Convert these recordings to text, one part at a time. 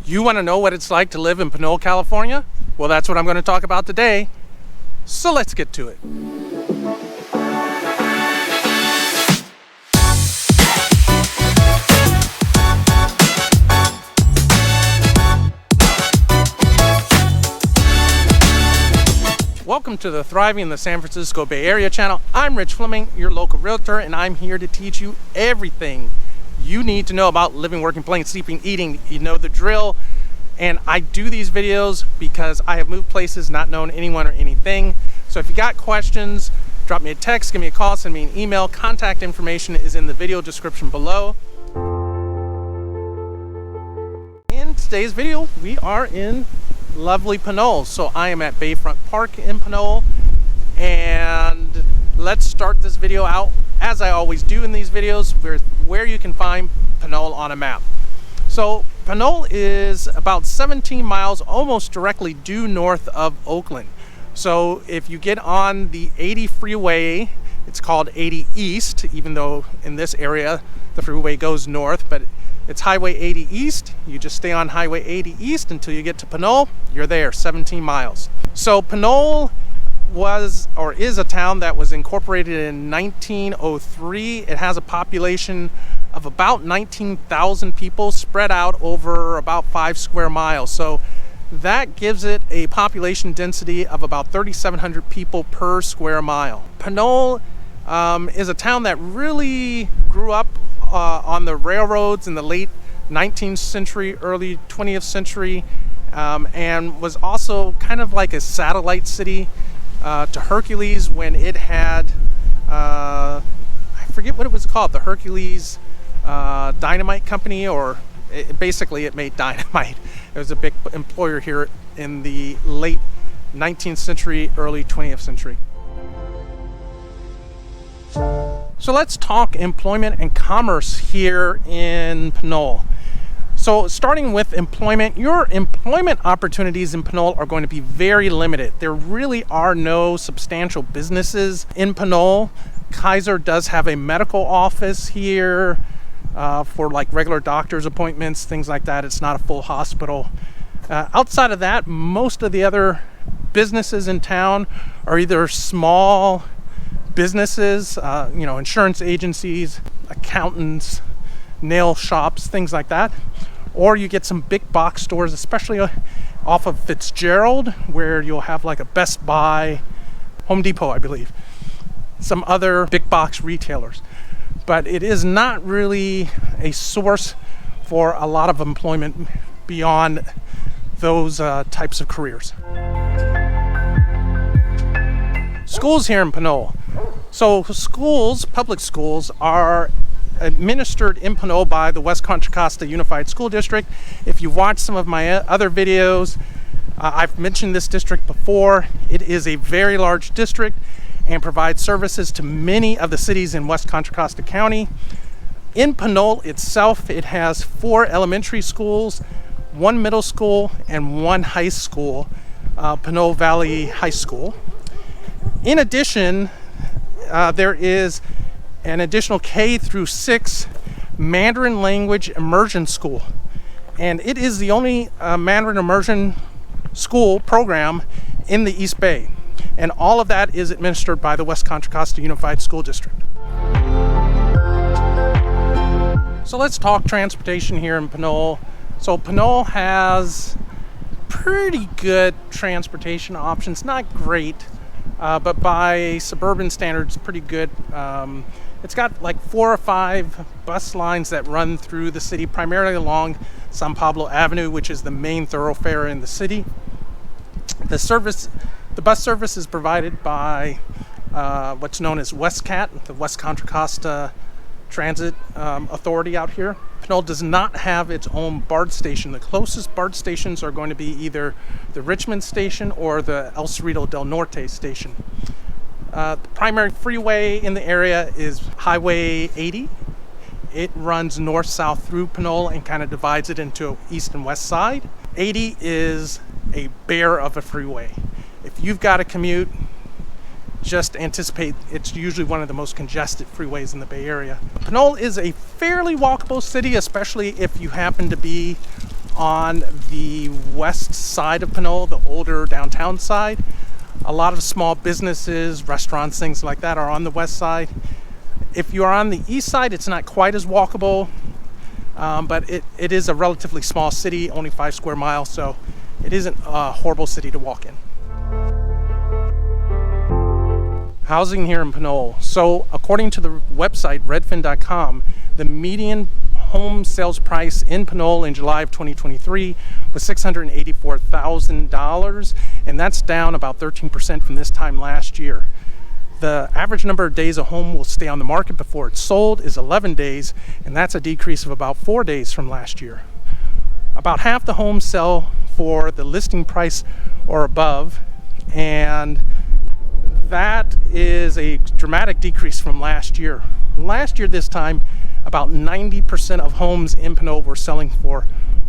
You want to know what it's like to live in Pinole, California? Well, that's what I'm going to talk about today. So let's get to it. Welcome to the Thriving in the San Francisco Bay Area channel. I'm Rich Fleming, your local realtor, and I'm here to teach you everything you need to know about living, working, playing, sleeping, eating. You know the drill. And I do these videos because I have moved places, not known anyone or anything. So if you got questions, drop me a text, give me a call, send me an email. Contact information is in the video description below. In today's video, we are in lovely Pinole. So I am at Bayfront Park in Pinole, and let's start this video out as I always do in these videos with where you can find Pinole on a map. So Pinole is about 17 miles almost directly due north of Oakland. So if you get on the 80 freeway, it's called 80 East, even though in this area the freeway goes north, but it's Highway 80 East. You just stay on Highway 80 East until you get to Pinole. You're there, 17 miles. So Pinole was or is a town that was incorporated in 1903. It has a population of about 19,000 people spread out over about 5 square miles. So that gives it a population density of about 3,700 people per square mile. Pinole is a town that really grew up on the railroads in the late 19th century, early 20th century, and was also kind of like a satellite city to Hercules when it had, I forget what it was called, the Hercules Dynamite Company, or basically it made dynamite. It was a big employer here in the late 19th century, early 20th century. So let's talk employment and commerce here in Pinole. So starting with employment, your employment opportunities in Pinole are going to be very limited. There really are no substantial businesses in Pinole. Kaiser does have a medical office here for like regular doctor's appointments, things like that. It's not a full hospital. Outside of that, most of the other businesses in town are either small businesses, insurance agencies, accountants, nail shops, things like that. Or you get some big box stores, especially off of Fitzgerald, where you'll have like a Best Buy, Home Depot, I believe, some other big box retailers. But it is not really a source for a lot of employment beyond those types of careers. Schools here in Pinole. So schools, public schools, are administered in Pinole by the West Contra Costa Unified School District. If you watch some of my other videos, I've mentioned this district before. It is a very large district and provides services to many of the cities in West Contra Costa County. In Pinole itself, it has 4 elementary schools, 1 middle school, and 1 high school, Pinole Valley High School. In addition, there is an additional K through 6 Mandarin language immersion school. And it is the only Mandarin immersion school program in the East Bay. And all of that is administered by the West Contra Costa Unified School District. So let's talk transportation here in Pinole. So Pinole has pretty good transportation options, not great, but by suburban standards, pretty good. It's got like 4 or 5 bus lines that run through the city, primarily along San Pablo Avenue, which is the main thoroughfare in the city. The bus service is provided by what's known as WestCat, the West Contra Costa Transit Authority out here. Pinole does not have its own BART station. The closest BART stations are going to be either the Richmond station or the El Cerrito del Norte station. The primary freeway in the area is Highway 80. It runs north-south through Pinole and kind of divides it into east and west side. 80 is a bear of a freeway. If you've got a commute, just anticipate it's usually one of the most congested freeways in the Bay Area. Pinole is a fairly walkable city, especially if you happen to be on the west side of Pinole, the older downtown side. A lot of small businesses, restaurants, things like that are on the west side. If you are on the east side, it's not quite as walkable, but it is a relatively small city, only 5 square miles, so it isn't a horrible city to walk in. Housing here in Pinole. So according to the website redfin.com, the median home sales price in Pinole in July of 2023 was $684,000, and that's down about 13% from this time last year. The average number of days a home will stay on the market before it's sold is 11 days, and that's a decrease of about 4 days from last year. About half the homes sell for the listing price or above, and that is a dramatic decrease from last year. Last year this time, about 90% of homes in Pinole were selling for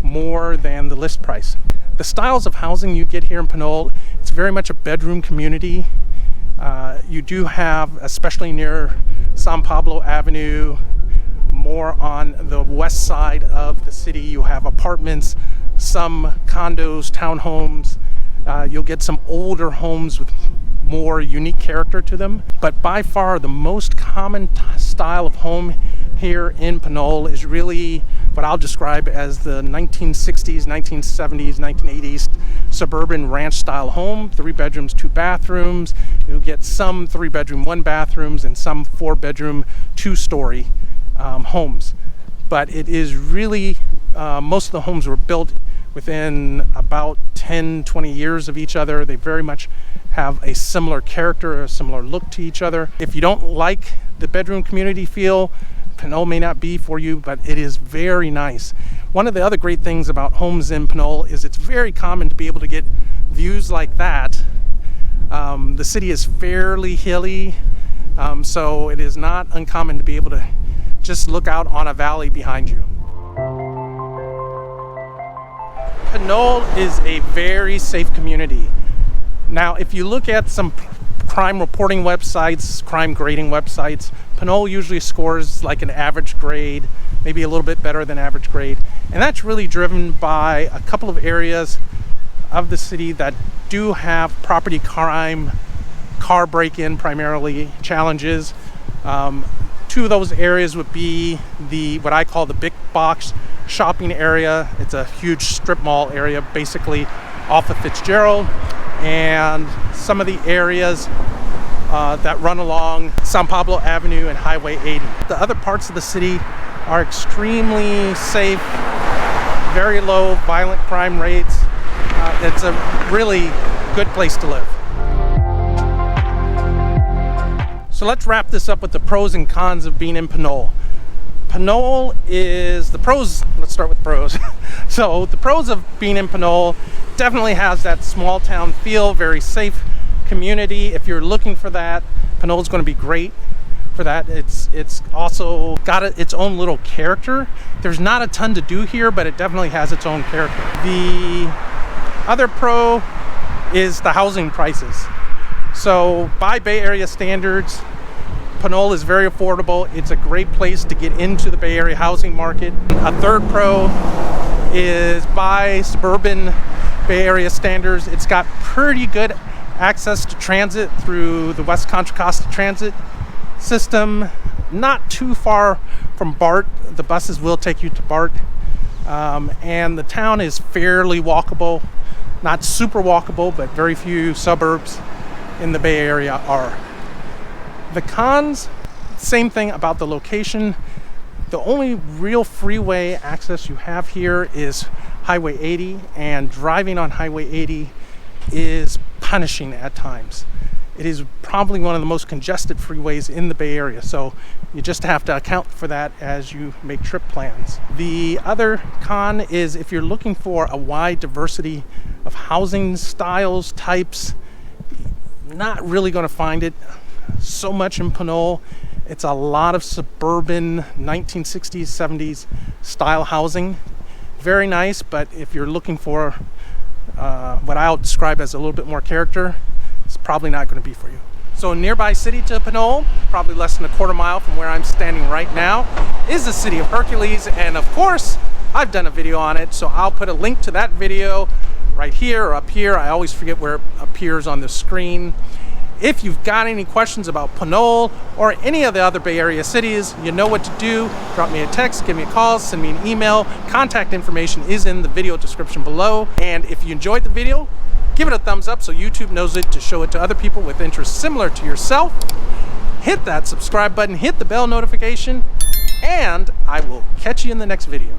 more than the list price. The styles of housing you get here in Pinole, it's very much a bedroom community. You do have, especially near San Pablo Avenue, more on the west side of the city, you have apartments, some condos, townhomes. You'll get some older homes with more unique character to them. But by far the most common style of home here in Pinole is really what I'll describe as the 1960s, 1970s, 1980s suburban ranch style home. 3 bedrooms, 2 bathrooms. You'll get some 3 bedroom, 1 bathrooms and some 4 bedroom, 2-story homes. But it is really, most of the homes were built within about 10, 20 years of each other. They very much have a similar character, a similar look to each other. If you don't like the bedroom community feel, Pinole may not be for you, but it is very nice. One of the other great things about homes in Pinole is it's very common to be able to get views like that. The city is fairly hilly, so it is not uncommon to be able to just look out on a valley behind you. Pinole is a very safe community. Now, if you look at some crime reporting websites, crime grading websites, Pinole usually scores like an average grade, maybe a little bit better than average grade. And that's really driven by a couple of areas of the city that do have property crime, car break-in primarily challenges. 2 of those areas would be what I call the big box shopping area. It's a huge strip mall area basically off of Fitzgerald, and some of the areas that run along San Pablo Avenue and Highway 80. The other parts of the city are extremely safe, very low violent crime rates. It's a really good place to live. So let's wrap this up with the pros and cons of being in Pinole. Pinole is the pros. Let's start with the pros. So the pros of being in Pinole definitely has that small town feel, very safe community. If you're looking for that, Pinole is going to be great for that. It's also got its own little character. There's not a ton to do here, but it definitely has its own character. The other pro is the housing prices. So by Bay Area standards, Pinole is very affordable. It's a great place to get into the Bay Area housing market. A third pro is by suburban Bay Area standards, it's got pretty good access to transit through the West Contra Costa Transit system. Not too far from BART. The buses will take you to BART. And the town is fairly walkable. Not super walkable, but very few suburbs in the Bay Area are. The cons, same thing about the location. The only real freeway access you have here is Highway 80, and driving on Highway 80 is punishing at times. It is probably one of the most congested freeways in the Bay Area, so you just have to account for that as you make trip plans. The other con is if you're looking for a wide diversity of housing styles, types, not really going to find it so much in Pinole. It's a lot of suburban 1960s, 70s style housing. Very nice, but if you're looking for what I'll describe as a little bit more character, it's probably not going to be for you. So a nearby city to Pinole, probably less than a quarter mile from where I'm standing right now, is the city of Hercules, and of course, I've done a video on it, so I'll put a link to that video right here or up here. I always forget where it appears on the screen. If you've got any questions about Pinole or any of the other Bay Area cities, you know what to do. Drop me a text, give me a call, send me an email. Contact information is in the video description below. And if you enjoyed the video, give it a thumbs up so YouTube knows it to show it to other people with interests similar to yourself. Hit that subscribe button, hit the bell notification, and I will catch you in the next video.